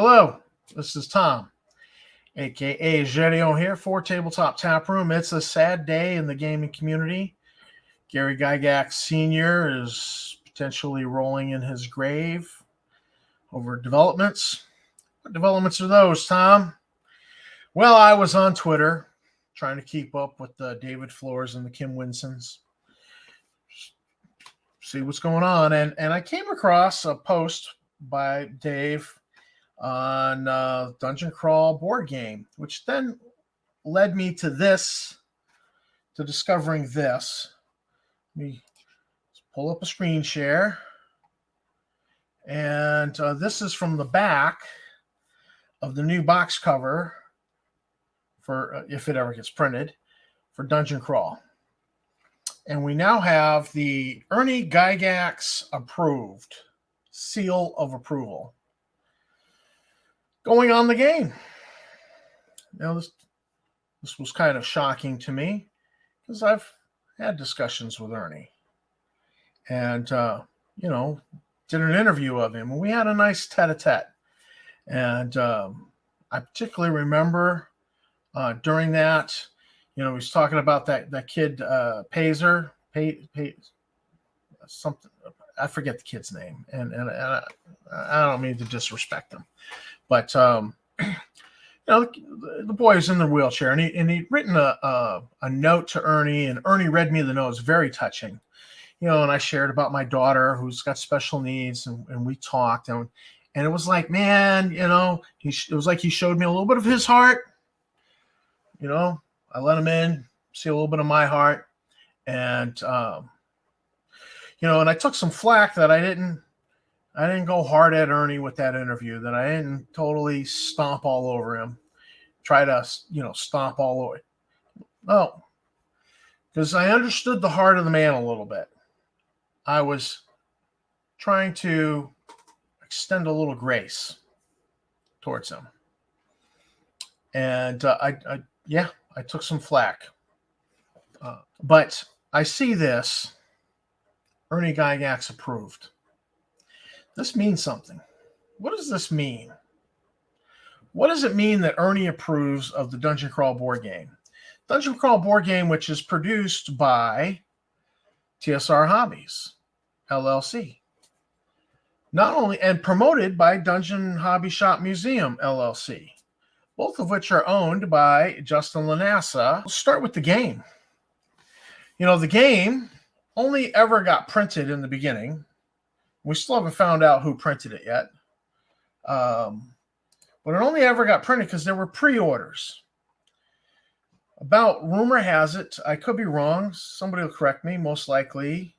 Hello, this is Tom, aka Gerio here for Tabletop Tap Room. It's a sad day in the gaming community. Ernie Gygax Jr. is potentially rolling in his grave over developments. What developments are those, Tom? Well, I was on Twitter trying to keep up with the David Floors and the Kim Winsons, see what's going on, and I came across a post by Dave on Dungeon Crawl board game, which then led me to discovering this. Let me pull up a screen share. And this is from the back of the new box cover for, if it ever gets printed, for Dungeon Crawl. And we now have the Ernie Gygax approved seal of approval going on the game. Now, this was kind of shocking to me because I've had discussions with Ernie and, did an interview of him. And we had a nice tete-a-tete. And I particularly remember during that, he was talking about that kid, Pazer, something. I forget the kid's name. And I don't mean to disrespect him. But the boy is in the wheelchair, and he'd written a note to Ernie, and Ernie read me the note. It was very touching, and I shared about my daughter who's got special needs, and we talked, and it was like, man, it was like he showed me a little bit of his heart. I let him in, see a little bit of my heart, and and I took some flack that I didn't go hard at Ernie with that interview, that I didn't totally stomp all over him, try to, stomp all over. No, because I understood the heart of the man a little bit. I was trying to extend a little grace towards him. And I took some flack. But I see this, Ernie Gygax approved. This means something. What does this mean? What does it mean that Ernie approves of the Dungeon Crawl board game? Dungeon Crawl board game, which is produced by NuTSR Hobbies, LLC. Not only, and promoted by Dungeon Hobby Shop Museum, LLC. Both of which are owned by Justin Lanassa. We'll start with the game. The game only ever got printed in the beginning. We still haven't found out who printed it yet. But it only ever got printed because there were pre-orders. Rumor has it, I could be wrong, somebody will correct me, most likely.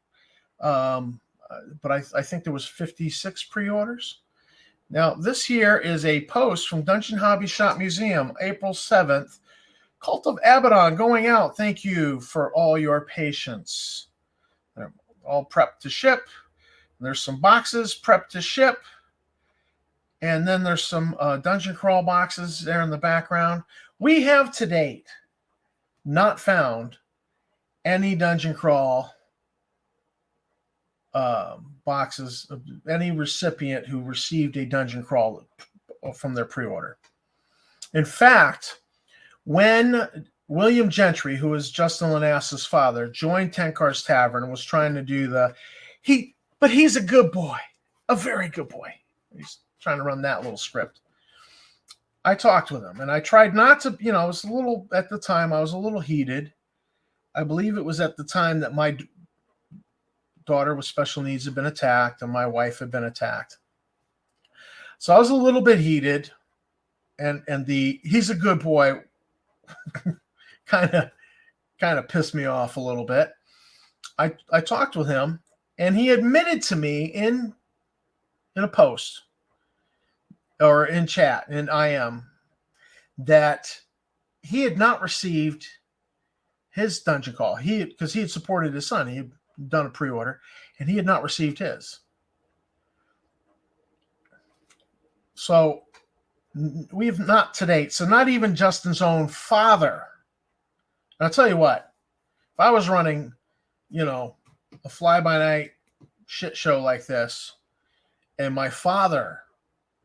But I think there was 56 pre-orders. Now, this here is a post from Dungeon Hobby Shop Museum, April 7th. Cult of Abaddon going out. Thank you for all your patience. They're all prepped to ship. There's some boxes prepped to ship. And then there's some Dungeon Crawl boxes there in the background. We have to date not found any Dungeon Crawl boxes of any recipient who received a Dungeon Crawl from their pre-order. In fact, when William Gentry, who is Justin Lanassa's father, joined Tenkar's Tavern and was trying to do but he's a good boy, a very good boy. He's trying to run that little script. I talked with him, and I tried not to, I was at the time, I was a little heated. I believe it was at the time that my daughter with special needs had been attacked, and my wife had been attacked. So I was a little bit heated, and he's a good boy kind of pissed me off a little bit. I talked with him, and he admitted to me in a post or in chat in IM that he had not received his Dungeon Call. Because he had supported his son. He had done a pre-order, and he had not received his. So we have not to date. So not even Justin's own father. And I'll tell you what, if I was running, a fly-by-night shit show like this, and my father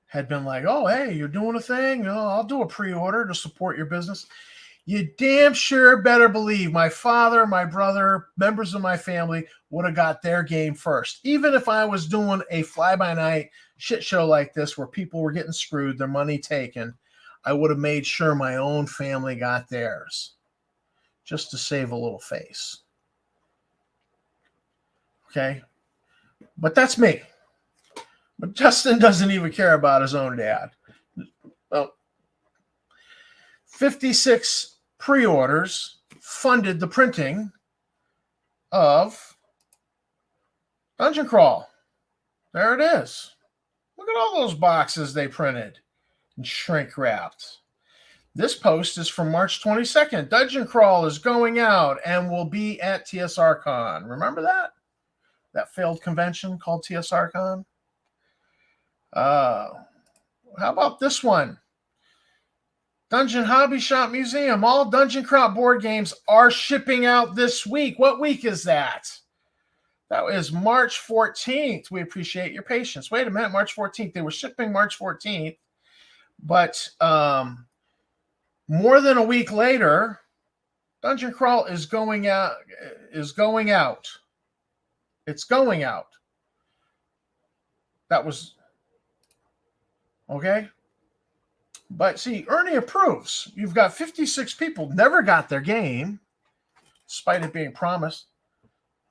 had been like, oh, hey, you're doing a thing? I'll do a pre-order to support your business. You damn sure better believe my father, my brother, members of my family would have got their game first. Even if I was doing a fly-by-night shit show like this where people were getting screwed, their money taken, I would have made sure my own family got theirs just to save a little face. Okay? But that's me. But Justin doesn't even care about his own dad. Well, 56 pre-orders funded the printing of Dungeon Crawl. There it is. Look at all those boxes they printed and shrink wrapped. This post is from March 22nd. Dungeon Crawl is going out and will be at TSR Con. Remember that? That failed convention called TSR Con? How about this one? Dungeon Hobby Shop Museum. All Dungeon Crawl board games are shipping out this week. What week is that? That is March 14th. We appreciate your patience. Wait a minute, March 14th. They were shipping March 14th, but more than a week later, Dungeon Crawl is going out. It's going out. That was okay. But see, Ernie approves. You've got 56 people never got their game, despite it being promised.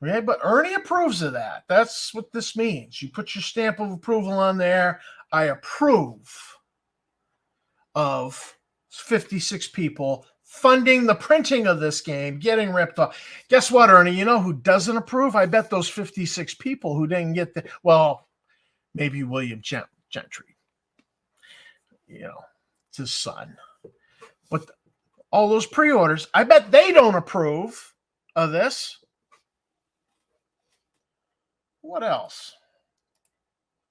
Okay, but Ernie approves of that. That's what this means. You put your stamp of approval on there. I approve of 56 people funding the printing of this game, getting ripped off. Guess what, Ernie? You know who doesn't approve? I bet those 56 people who didn't get the, well, maybe William Gentry. You know, it's his son. But all those pre-orders, I bet they don't approve of this. What else?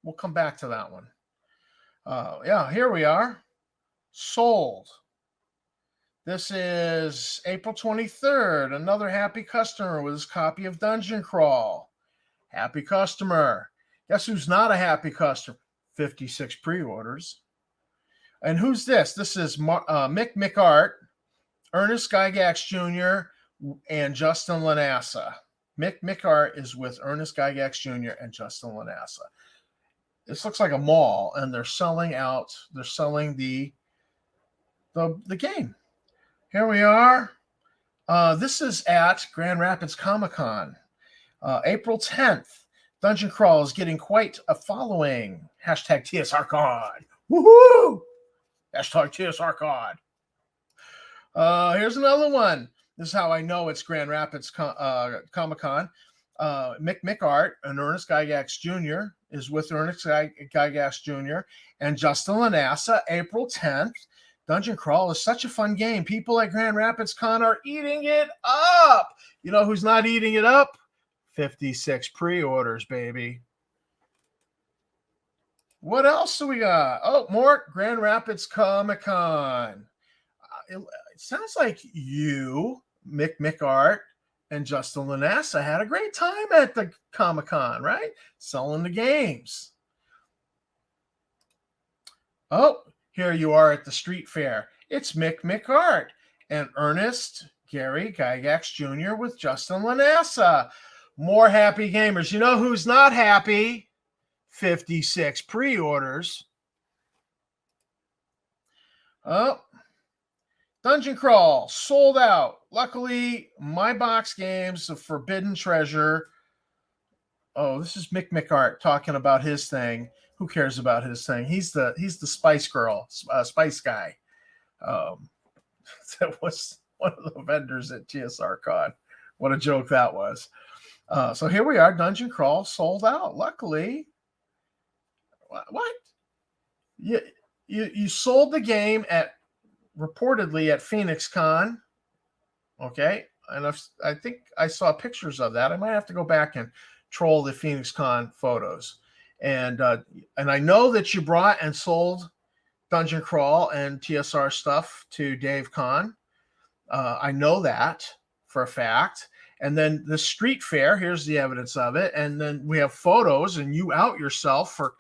We'll come back to that one. Yeah, here we are. Sold. This is April 23rd. Another happy customer with his copy of Dungeon Crawl. Happy customer. Guess who's not a happy customer? 56 pre-orders. And who's this? This is Mick McArt, Ernest Gygax Jr., and Justin Lanassa. Mick McArt is with Ernest Gygax Jr. and Justin Lanassa. This looks like a mall, and they're selling the game. Here we are. This is at Grand Rapids Comic-Con. April 10th. Dungeon Crawl is getting quite a following. Hashtag TSRCon. Woohoo! Hashtag TSRCon. Here's another one. This is how I know it's Grand Rapids Comic-Con. Mick McArt and Ernest Gygax Jr. is with Ernest Gygax Jr. and Justin Lanassa, April 10th. Dungeon Crawl is such a fun game. People at Grand Rapids Con are eating it up. You know who's not eating it up? 56 pre-orders, baby. What else do we got? Oh, more Grand Rapids Comic-Con. It sounds like you, Mick McArt, and Justin Lanassa had a great time at the Comic-Con, right? Selling the games. Oh, here you are at the street fair. It's Mick McArt and Ernest Gary Gygax Jr. with Justin Lanassa. More happy gamers. You know who's not happy? 56 pre-orders. Oh, Dungeon Crawl sold out. Luckily, my box games of Forbidden Treasure. Oh, this is Mick McArt talking about his thing. Who cares about his thing? He's the Spice Girl, Spice guy. That was one of the vendors at TSR Con. What a joke that was. So here we are. Dungeon Crawl sold out. Luckily, what? You sold the game reportedly at Phoenix Con. Okay, and I think I saw pictures of that. I might have to go back and troll the Phoenix Con photos. And I know that you brought and sold Dungeon Crawl and TSR stuff to Dave Kahn. I know that for a fact. And then the street fair, here's the evidence of it. And then we have photos, and you out yourself for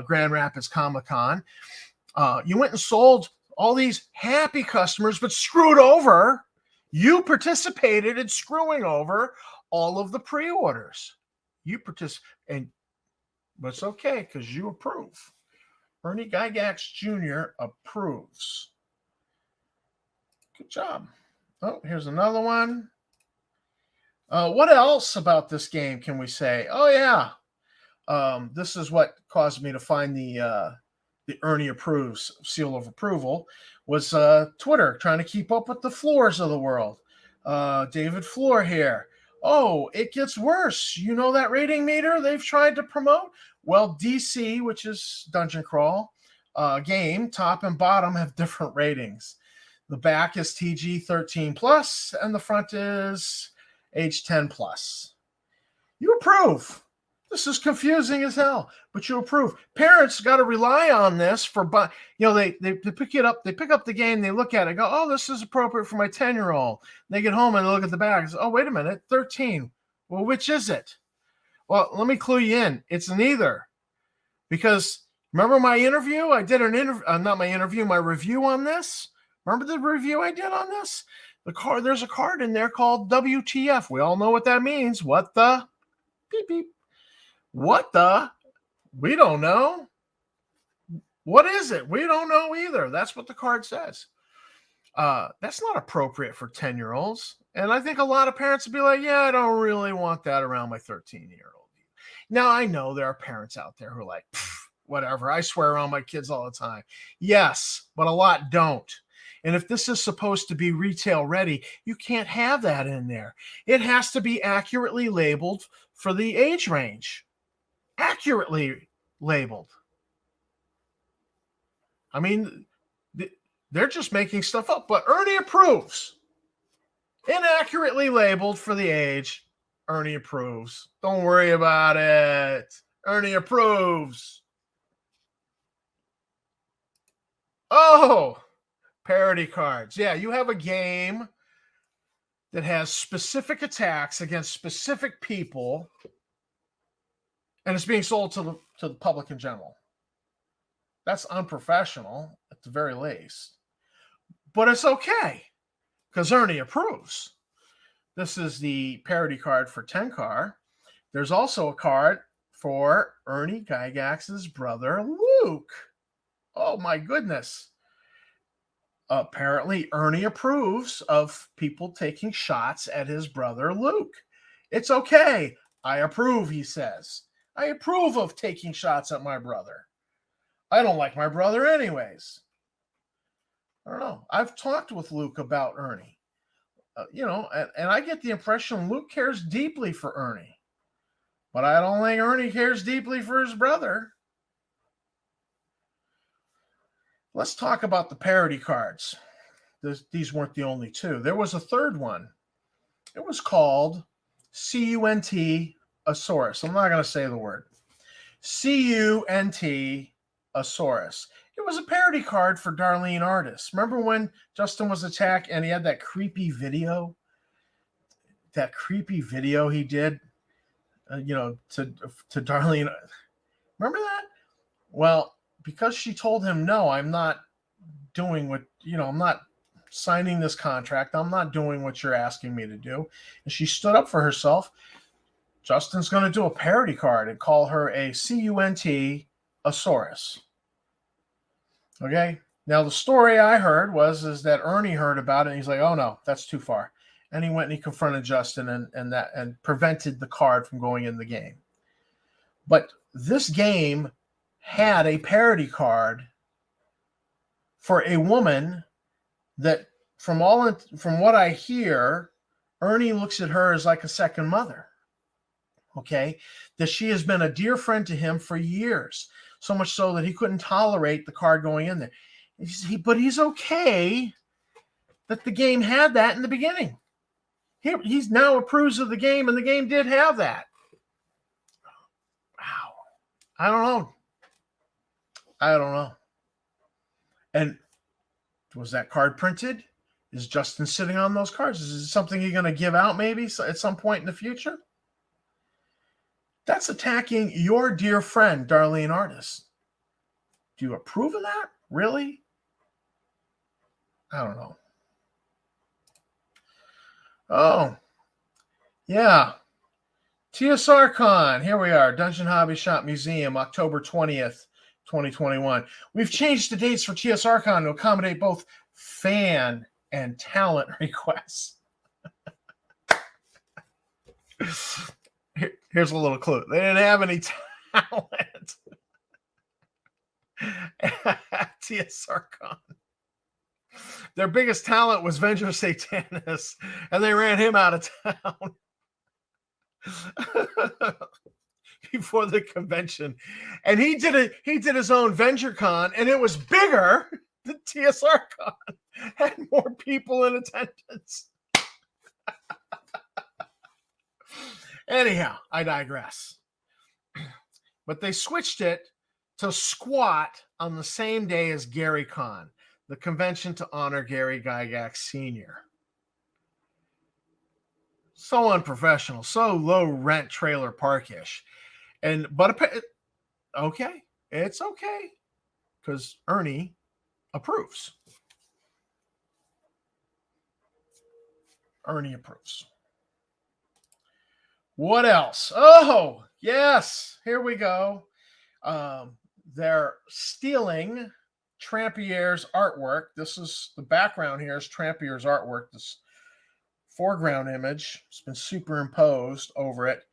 Grand Rapids Comic-Con. You went and sold all these happy customers, but screwed over. You participated in screwing over all of the pre-orders. You participate, but it's okay because you approve. Ernie Gygax Jr. approves. Good job. Oh, here's another one. What else about this game can we say? Oh, yeah. This is what caused me to find the Ernie Approves seal of approval was Twitter, trying to keep up with the Floors of the world. David Floor here. Oh, it gets worse. You know that rating meter they've tried to promote? Well, DC, which is Dungeon Crawl game, top and bottom have different ratings. The back is TG13 plus, and the front is age 10 plus. You approve. This is confusing as hell, but you approve. Parents got to rely on this for, they pick it up. They pick up the game. They look at it. Go, oh, this is appropriate for my 10-year-old. They get home and they look at the back. And say, oh, wait a minute, 13. Well, which is it? Well, let me clue you in. It's neither, because remember my interview? I did an interview, not my interview, my review on this. Remember the review I did on this? There's a card in there called WTF. We all know what that means. What the? Beep beep. What the? We don't know. What is it? We don't know either. That's what the card says. That's not appropriate for 10-year-olds. And I think a lot of parents would be like, yeah, I don't really want that around my 13-year-old. Now, I know there are parents out there who are like, whatever. I swear around my kids all the time. Yes, but a lot don't. And if this is supposed to be retail ready, you can't have that in there. It has to be accurately labeled for the age range. Accurately labeled. I mean, they're just making stuff up, but Ernie approves. Inaccurately labeled for the age. Ernie approves. Don't worry about it. Ernie approves. Oh, parity cards. Yeah, you have a game that has specific attacks against specific people, and it's being sold to the public in general. That's unprofessional at the very least. But it's okay, because Ernie approves. This is the parity card for 10-car. There's also a card for Ernie Gygax's brother, Luke. Oh, my goodness. Apparently, Ernie approves of people taking shots at his brother, Luke. It's okay. I approve, he says. I approve of taking shots at my brother. I don't like my brother anyways. I don't know. I've talked with Luke about Ernie. And I get the impression Luke cares deeply for Ernie. But I don't think Ernie cares deeply for his brother. Let's talk about the parity cards. These weren't the only two. There was a third one. It was called CUNT Asaurus. I'm not going to say the word. CUNT Asaurus. It was a parody card for Darlene Artist. Remember when Justin was attacked and he had that creepy video? That creepy video he did, to Darlene. Remember that? Well, because she told him, no, I'm not doing what, I'm not signing this contract. I'm not doing what you're asking me to do. And she stood up for herself. Justin's going to do a parody card and call her a CUNT Asaurus. Okay. Now the story I heard is that Ernie heard about it and he's like, oh no, that's too far. And he went and he confronted Justin and prevented the card from going in the game. But this game had a parody card for a woman that, from what I hear, Ernie looks at her as like a second mother. Okay, that she has been a dear friend to him for years, so much so that he couldn't tolerate the card going in there. But he's okay that the game had that in the beginning. He's now approves of the game, and the game did have that. Wow. I don't know. And was that card printed? Is Justin sitting on those cards? Is it something you're going to give out maybe at some point in the future? That's attacking your dear friend, Darlene Artist. Do you approve of that? Really? I don't know. Oh, yeah. TSR Con. Here we are. Dungeon Hobby Shop Museum, October 20th, 2021. We've changed the dates for TSR Con to accommodate both fan and talent requests. Here's a little clue. They didn't have any talent at TSR Con. Their biggest talent was Venger Satanis, and they ran him out of town before the convention. And he did his own VengerCon, and it was bigger than TSR Con. Had more people in attendance. Anyhow, I digress. But they switched it to Squat on the same day as Gary Con, the convention to honor Gary Gygax Sr. So unprofessional, so low rent trailer parkish. But okay, it's okay, because Ernie approves. Ernie approves. What else? Oh, yes, here we go. They're stealing Trampierre's artwork. This is the background here is Trampierre's artwork. This foreground image has been superimposed over it.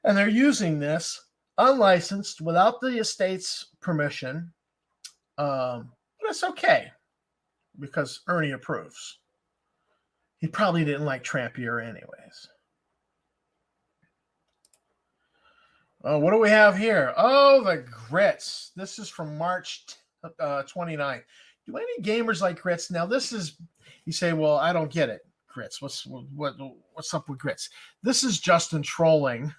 And they're using this unlicensed without the estate's permission. But it's okay because Ernie approves. He probably didn't like Trampierre anyways. Oh, what do we have here? Oh, the grits. This is from March 29th. Do any gamers like grits? Now, this is, you say, well, I don't get it. Grits. What's up with grits? This is Justin trolling,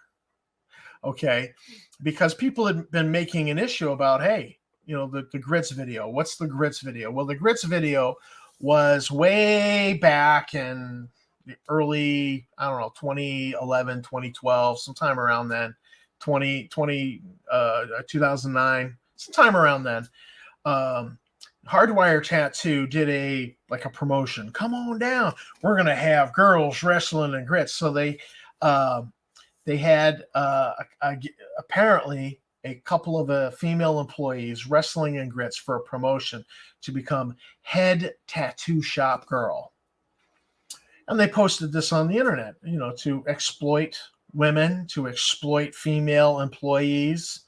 okay? Because people had been making an issue about, hey, you know, the grits video. What's the grits video? Well, the grits video was way back in the early, I don't know, 2011, 2012, sometime around then. 2009, sometime around then. Hardwire Tattoo did a promotion. Come on down. We're gonna have girls wrestling and grits. So they had apparently a couple of female employees wrestling in grits for a promotion to become head tattoo shop girl. And they posted this on the internet, you know, to exploit women, to exploit female employees,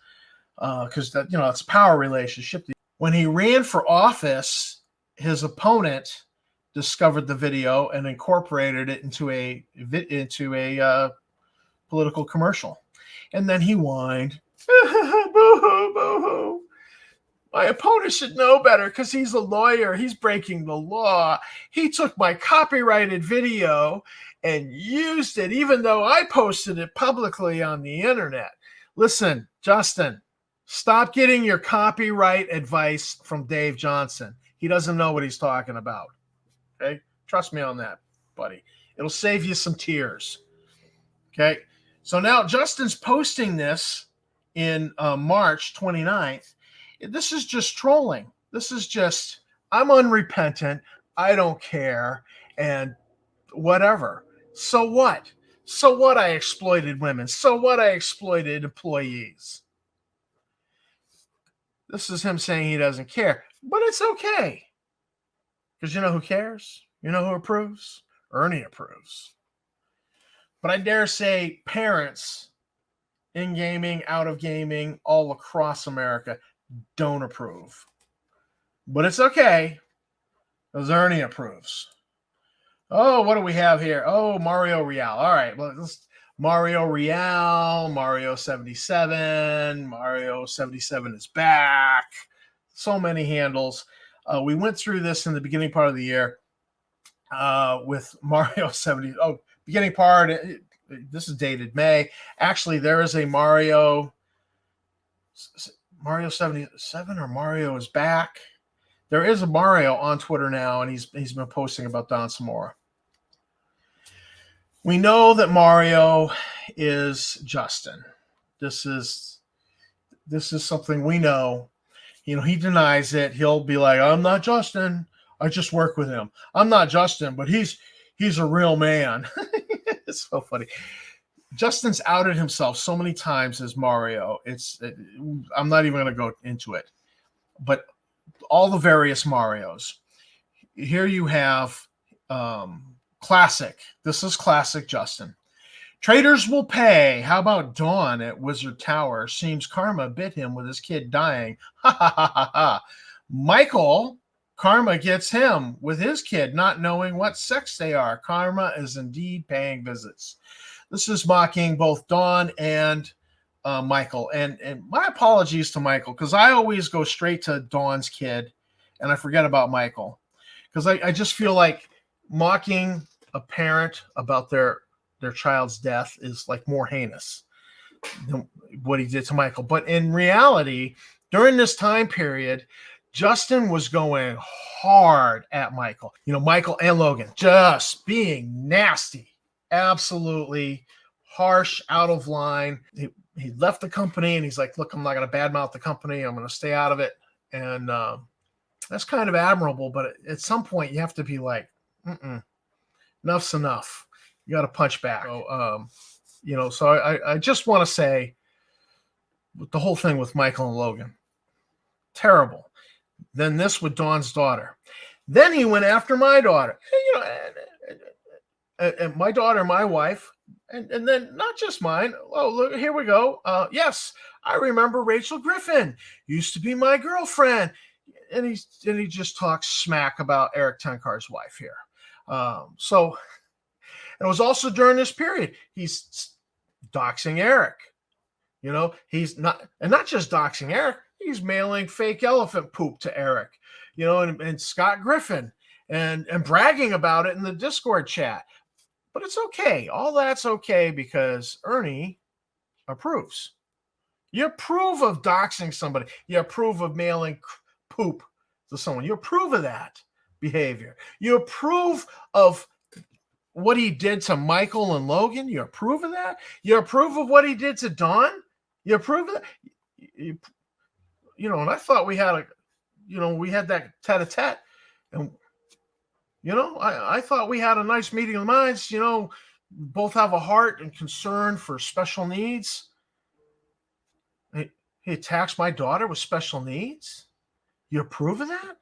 because that, you know, it's a power relationship. When he ran for office, his opponent discovered the video and incorporated it into a political commercial, and then he whined, "Boo-hoo, boo-hoo. My opponent should know better because he's a lawyer. He's breaking the law. He took my copyrighted video and used it, even though I posted it publicly on the internet." Listen, Justin, stop getting your copyright advice from Dave Johnson. He doesn't know what he's talking about. Okay? Trust me on that, buddy. It'll save you some tears. Okay? So now Justin's posting this in March 29th. This is just trolling. This is just, I'm unrepentant. I don't care. And whatever. So what? So what? I exploited women. So what? I exploited employees. This is him saying he doesn't care. But it's okay. Because you know who cares? You know who approves? Ernie approves. But I dare say parents in gaming, out of gaming, all across America don't approve. But it's okay, because Ernie approves. Oh, what do we have here? Oh, Mario Real. All right, well, Mario Real, Mario 77. Mario 77 is back. So many handles. We went through this in the beginning part of the year with Mario 70. Oh, beginning part, this is dated May. Actually, there is a Mario 77, or Mario is back. There is a Mario on Twitter now, and he's been posting about Dontsamora. We know that Mario is Justin. This is something we know. he denies it. He'll be like, I'm not Justin. I just work with him. I'm not Justin, but he's a real man. It's so funny. Justin's outed himself so many times as Mario. I'm not even going to go into it. But all the various Marios. Here you have classic. This is classic Justin. Traders will pay. How about Dawn at Wizard Tower? Seems karma bit him with his kid dying. Ha ha ha ha ha. Michael, karma gets him with his kid not knowing what sex they are. Karma is indeed paying visits. This is mocking both Dawn and Michael. And my apologies to Michael, because I always go straight to Dawn's kid and I forget about Michael. Because I just feel like mocking a parent about their child's death is like more heinous than what he did to Michael. But in reality, during this time period, Justin was going hard at Michael. Michael and Logan just being nasty, absolutely harsh, out of line. He left the company and he's like, look, I'm not going to badmouth the company. I'm going to stay out of it. And that's kind of admirable. But at some point you have to be like, enough's enough. You got to punch back. So I just want to say the whole thing with Michael and Logan, terrible. Then this with Dawn's daughter. Then he went after my daughter. And my daughter, my wife, and then not just mine. Oh, look, here we go. Yes, I remember Rachel Griffin used to be my girlfriend. And he just talks smack about Eric Tenkar's wife here. So it was also during this period he's doxing Eric. He's not just doxing Eric. He's mailing fake elephant poop to Eric. And Scott Griffin and bragging about it in the Discord chat. But it's okay. All that's okay because Ernie approves. You approve of doxing somebody. You approve of mailing poop to someone. You approve of that behavior. You approve of what he did to Michael and Logan. You approve of that. You approve of what he did to Dawn. You approve of that. And I thought we had we had that tete-a-tete, and I thought we had a nice meeting of minds. Both have a heart and concern for special needs. He attacks my daughter with special needs. You approve of that?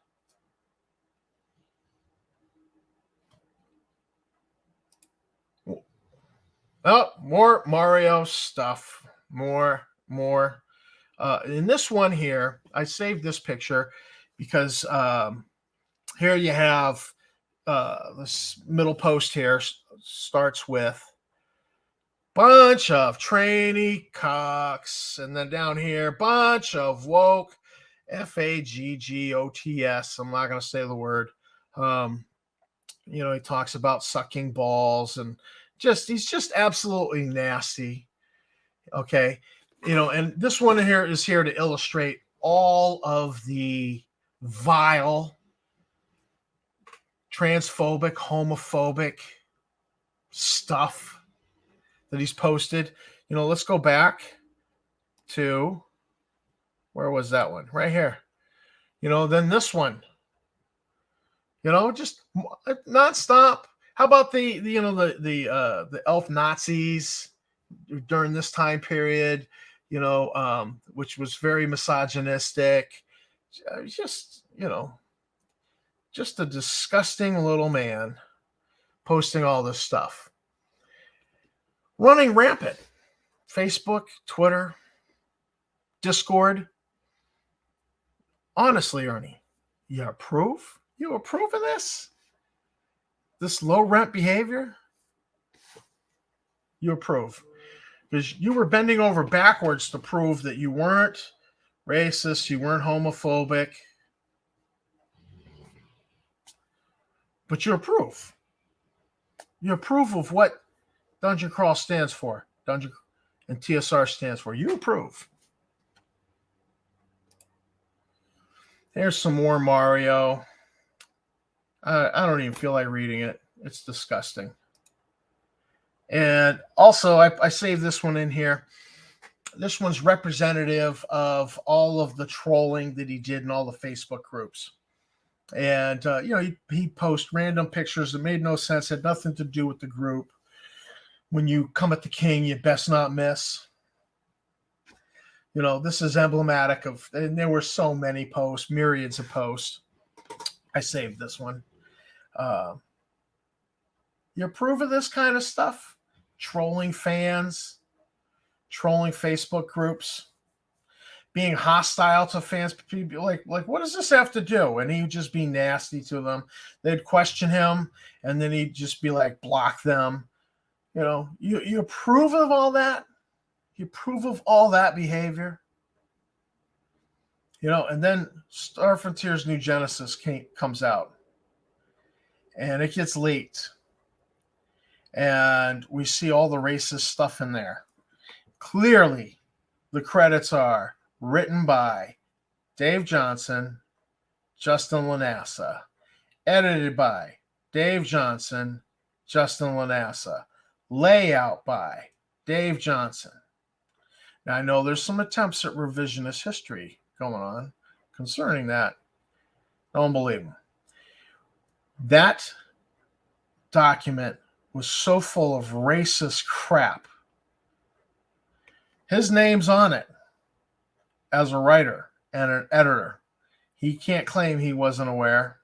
Oh, more Mario stuff. More. In this one here, I saved this picture because here you have this middle post here starts with bunch of trainee cocks, and then down here, bunch of woke FAGGOTS. I'm not going to say the word. He talks about sucking balls and he's just absolutely nasty. Okay. And this one here is here to illustrate all of the vile, transphobic, homophobic stuff that he's posted. Let's go back to, where was that one? Right here. Then this one. Just nonstop. How about the elf Nazis during this time period? Which was very misogynistic. Just a disgusting little man posting all this stuff. Running rampant. Facebook, Twitter, Discord. Honestly, Ernie, you approve? You approve of this? This low rent behavior? You approve. Because you were bending over backwards to prove that you weren't racist, you weren't homophobic. But you approve. You approve of what Dungeon Crawl stands for. Dungeon and TSR stands for. You approve. Here's some more Mario. I don't even feel like reading it. It's disgusting. And also, I saved this one in here. This one's representative of all of the trolling that he did in all the Facebook groups. And, he posts random pictures that made no sense, had nothing to do with the group. When you come at the king, you best not miss. This is emblematic of, and there were so many posts, myriads of posts. I saved this one. You approve of this kind of stuff? Trolling fans, trolling Facebook groups, being hostile to fans. People like, what does this have to do? And he'd just be nasty to them. They'd question him, and then he'd just be like, block them. You approve of all that? You approve of all that behavior? And then Star Frontier's New Genesis comes out. And it gets leaked. And we see all the racist stuff in there. Clearly, the credits are written by Dave Johnson, Justin Lanassa. Edited by Dave Johnson, Justin Lanassa. Layout by Dave Johnson. Now, I know there's some attempts at revisionist history going on concerning that. Don't believe them. That document was so full of racist crap. His name's on it as a writer and an editor. He can't claim he wasn't aware.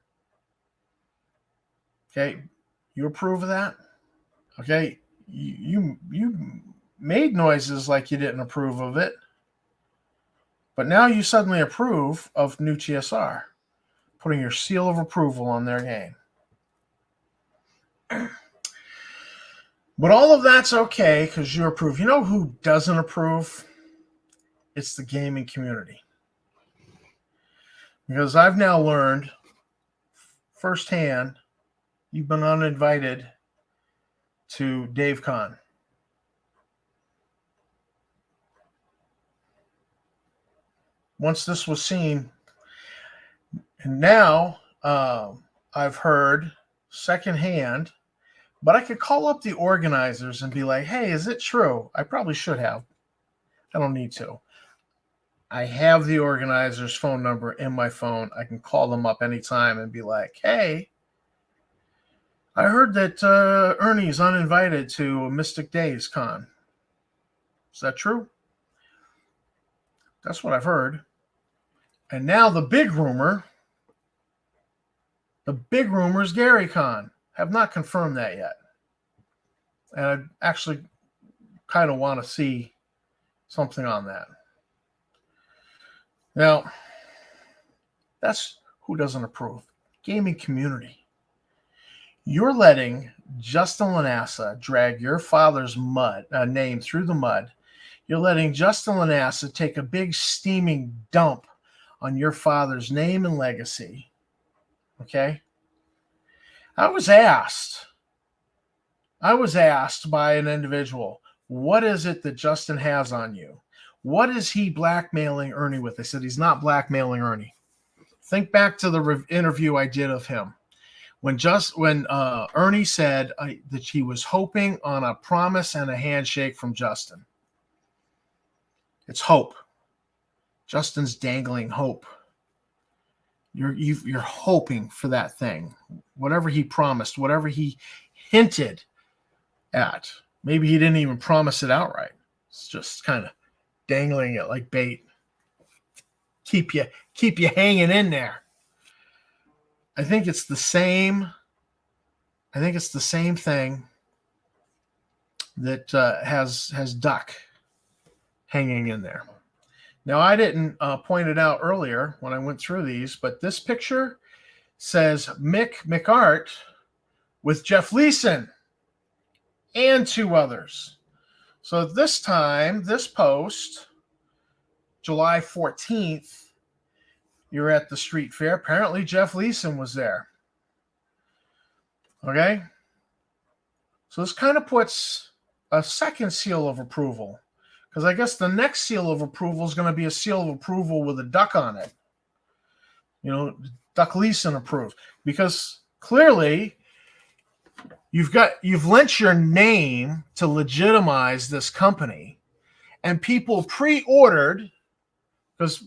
Okay, you approve of that? Okay, you made noises like you didn't approve of it, but now you suddenly approve of NuTSR, putting your seal of approval on their game. But all of that's okay because you approve. You know who doesn't approve? It's the gaming community. Because I've now learned firsthand, you've been uninvited to DaveCon. Once this was seen, and now I've heard secondhand, but I could call up the organizers and be like, hey, is it true? I probably should have. I don't need to. I have the organizer's phone number in my phone. I can call them up anytime and be like, hey, I heard that Ernie's uninvited to Mystic Days Con. Is that true? That's what I've heard. And now the big rumor is Gary Con. Have not confirmed that yet. And I actually kind of want to see something on that. Now, that's who doesn't approve. Gaming community. You're letting Justin Lanassa drag your father's name through the mud. You're letting Justin Lanassa take a big steaming dump on your father's name and legacy. Okay? I was asked by an individual, what is it that Justin has on you? What is he blackmailing Ernie with? I said, he's not blackmailing Ernie. Think back to the interview I did of him. When Ernie said that he was hoping on a promise and a handshake from Justin. It's hope. Justin's dangling hope. You're hoping for that thing. Whatever he promised, whatever he hinted at. Maybe he didn't even promise it outright. It's just kind of dangling it like bait. Keep you hanging in there. I think it's the same thing that has Duck hanging in there. Now, I didn't point it out earlier when I went through these, but this picture says Mick McArt with Jeff Leeson and two others. So this time, this post, July 14th, you're at the street fair. Apparently, Jeff Leeson was there. Okay? So this kind of puts a second seal of approval. Because I guess the next seal of approval is going to be a seal of approval with a duck on it. Duck Leeson approved. Because clearly, you've lent your name to legitimize this company. and people pre-ordered because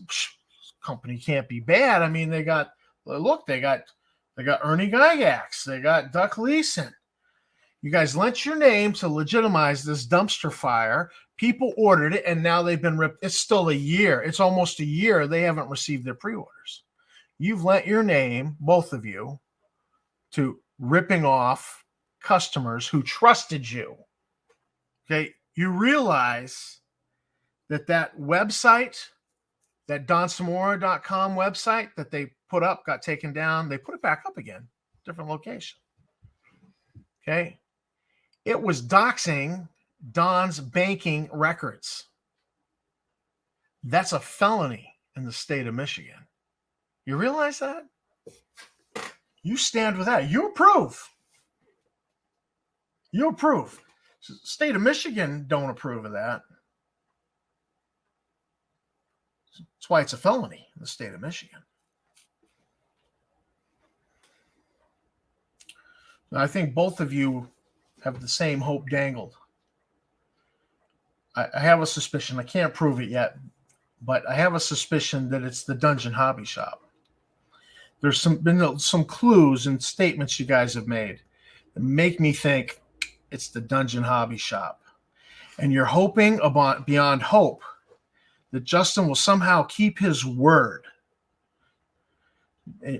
company can't be bad. I mean, they got Ernie Gygax, they got Duck Leeson. You guys lent your name to legitimize this dumpster fire. People ordered it, and now they've been ripped. It's still a year. It's almost a year. They haven't received their pre-orders. You've lent your name, both of you, to ripping off customers who trusted you. Okay, you realize that website, that Dontsamorecom website that they put up got taken down. They put it back up again, different location. Okay, it was doxing Don's banking records. That's a felony in the state of Michigan. You realize that? You stand with that. You approve. You approve. State of Michigan don't approve of that. That's why it's a felony in the state of Michigan. I think both of you have the same hope dangled. I have a suspicion. I can't prove it yet, but I have a suspicion that it's the Dungeon Hobby Shop. There's been some clues and statements you guys have made that make me think it's the Dungeon Hobby Shop. And you're hoping beyond hope that Justin will somehow keep his word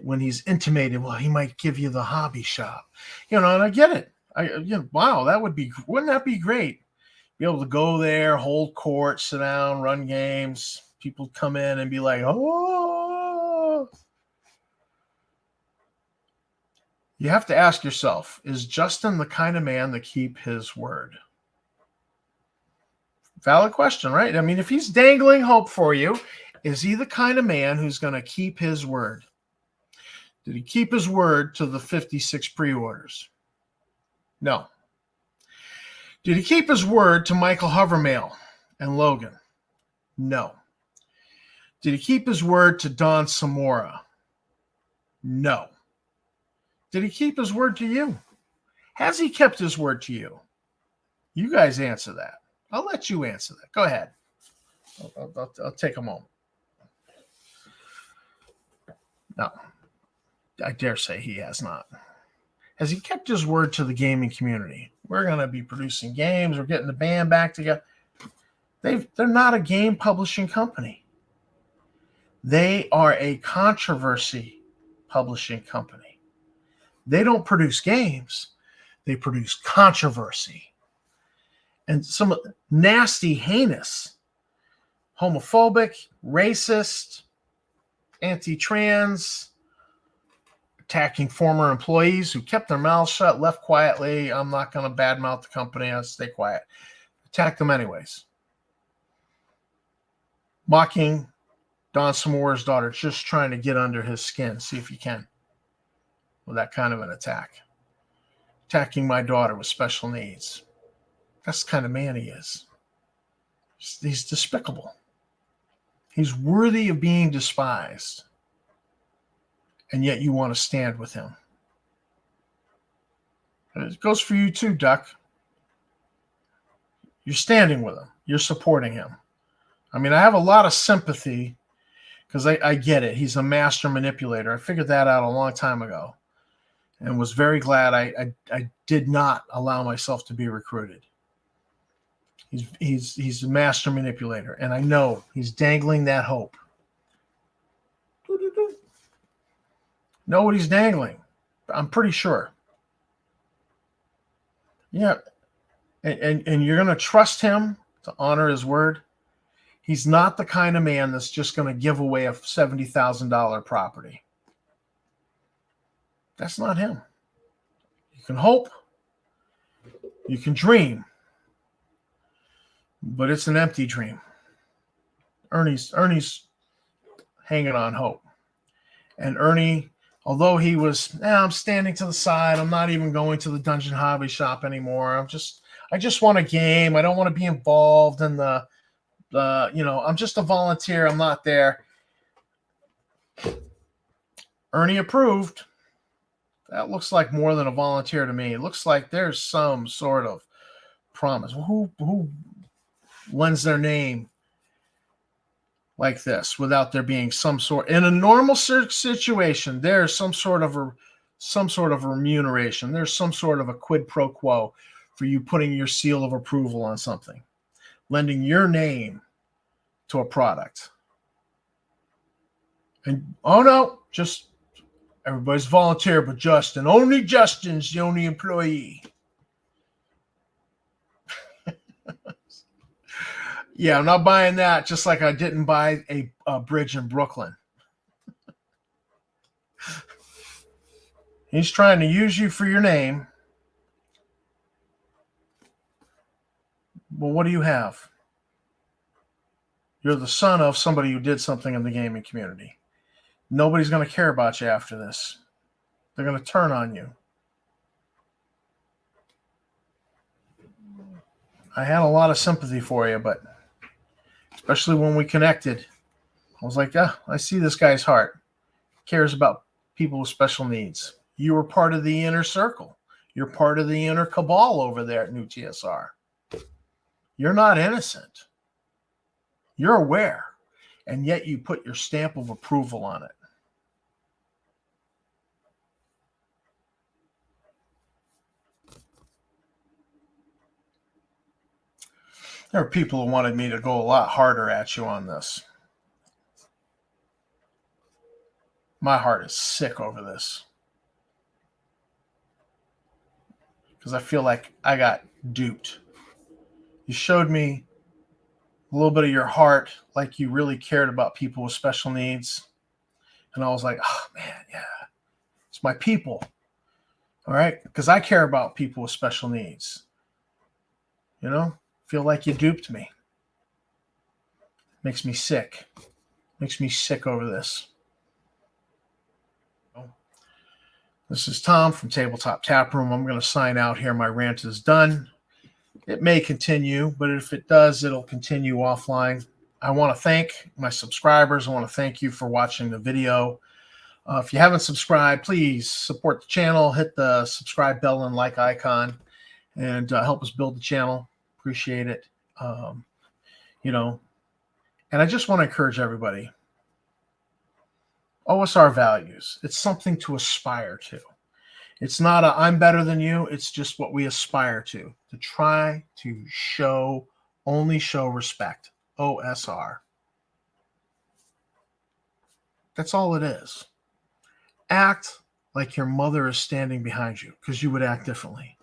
when he's intimated, well, he might give you the hobby shop. And I get it. Wow, wouldn't that be great? Be able to go there, hold court, sit down, run games. People come in and be like, oh. You have to ask yourself, is Justin the kind of man to keep his word? Valid question, right? I mean, if he's dangling hope for you, is he the kind of man who's going to keep his word? Did he keep his word to the 56 pre-orders? No. Did he keep his word to Michael Hovermail and Logan? No. Did he keep his word to Don Samora? No. Did he keep his word to you? Has he kept his word to you? You guys answer that. I'll let you answer that. Go ahead. I'll take a moment. No. I dare say he has not. Has he kept his word to the gaming community? We're going to be producing games. We're getting the band back together. They're not a game publishing company. They are a controversy publishing company. They don't produce games. They produce controversy. And some nasty, heinous, homophobic, racist, anti-trans, attacking former employees who kept their mouths shut, left quietly. I'm not going to badmouth the company. I'll stay quiet. Attack them anyways. Mocking Don Samora's daughter, just trying to get under his skin, see if you can, with that kind of an attack. Attacking my daughter with special needs. That's the kind of man he is. He's despicable. He's worthy of being despised. And yet you want to stand with him. It goes for you too, Duck. You're standing with him. You're supporting him. I mean, I have a lot of sympathy because I get it. He's a master manipulator. I figured that out a long time ago and was very glad I did not allow myself to be recruited. He's a master manipulator, and I know he's dangling that hope. Know what he's dangling. I'm pretty sure. Yeah. And you're going to trust him to honor his word. He's not the kind of man that's just going to give away a $70,000 property. That's not him. You can hope. You can dream. But it's an empty dream. Ernie's hanging on hope. And Ernie, although he was, I'm standing to the side. I'm not even going to the Dungeon Hobby Shop anymore. I just want a game. I don't want to be involved in I'm just a volunteer. I'm not there. Ernie approved. That looks like more than a volunteer to me. It looks like there's some sort of promise. Who lends their name like this without there being some sort, in a normal situation, there's some sort of remuneration. There's some sort of a quid pro quo for you putting your seal of approval on something, lending your name to a product. And oh no, just everybody's volunteer, but Justin, only Justin's the only employee. Yeah, I'm not buying that, just like I didn't buy a bridge in Brooklyn. He's trying to use you for your name. Well, what do you have? You're the son of somebody who did something in the gaming community. Nobody's going to care about you after this. They're going to turn on you. I had a lot of sympathy for you, but especially when we connected, I was like, yeah, I see this guy's heart. He cares about people with special needs. You were part of the inner circle. You're part of the inner cabal over there at NuTSR. You're not innocent. You're aware, and yet you put your stamp of approval on it. There are people who wanted me to go a lot harder at you on this. My heart is sick over this, because I feel like I got duped. You showed me a little bit of your heart, like you really cared about people with special needs. And I was like, oh man, yeah, it's my people. All right, because I care about people with special needs. You know, feel like you duped me. Makes me sick. Makes me sick over this. This is Tom from Tabletop Taproom. I'm going to sign out here. My rant is done. It may continue, but if it does, it'll continue offline. I want to thank my subscribers. I want to thank you for watching the video. If you haven't subscribed, please support the channel. Hit the subscribe bell and like icon, and help us build the channel. Appreciate it. You know, and I just want to encourage everybody. OSR values. It's something to aspire to. It's not a I'm better than you. It's just what we aspire to try to only show respect. OSR. That's all it is. Act like your mother is standing behind you, because you would act differently.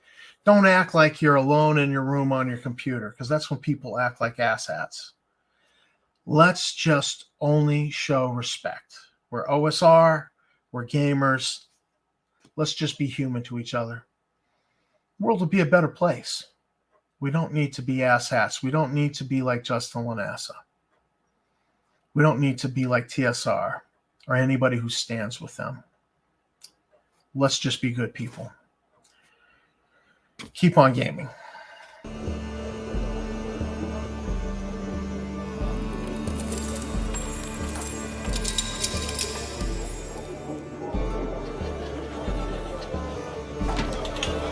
Don't act like you're alone in your room on your computer, because that's when people act like asshats. Let's just only show respect. We're OSR. We're gamers. Let's just be human to each other. The world will be a better place. We don't need to be asshats. We don't need to be like Justin Lanassa. We don't need to be like TSR or anybody who stands with them. Let's just be good people. Keep on gaming.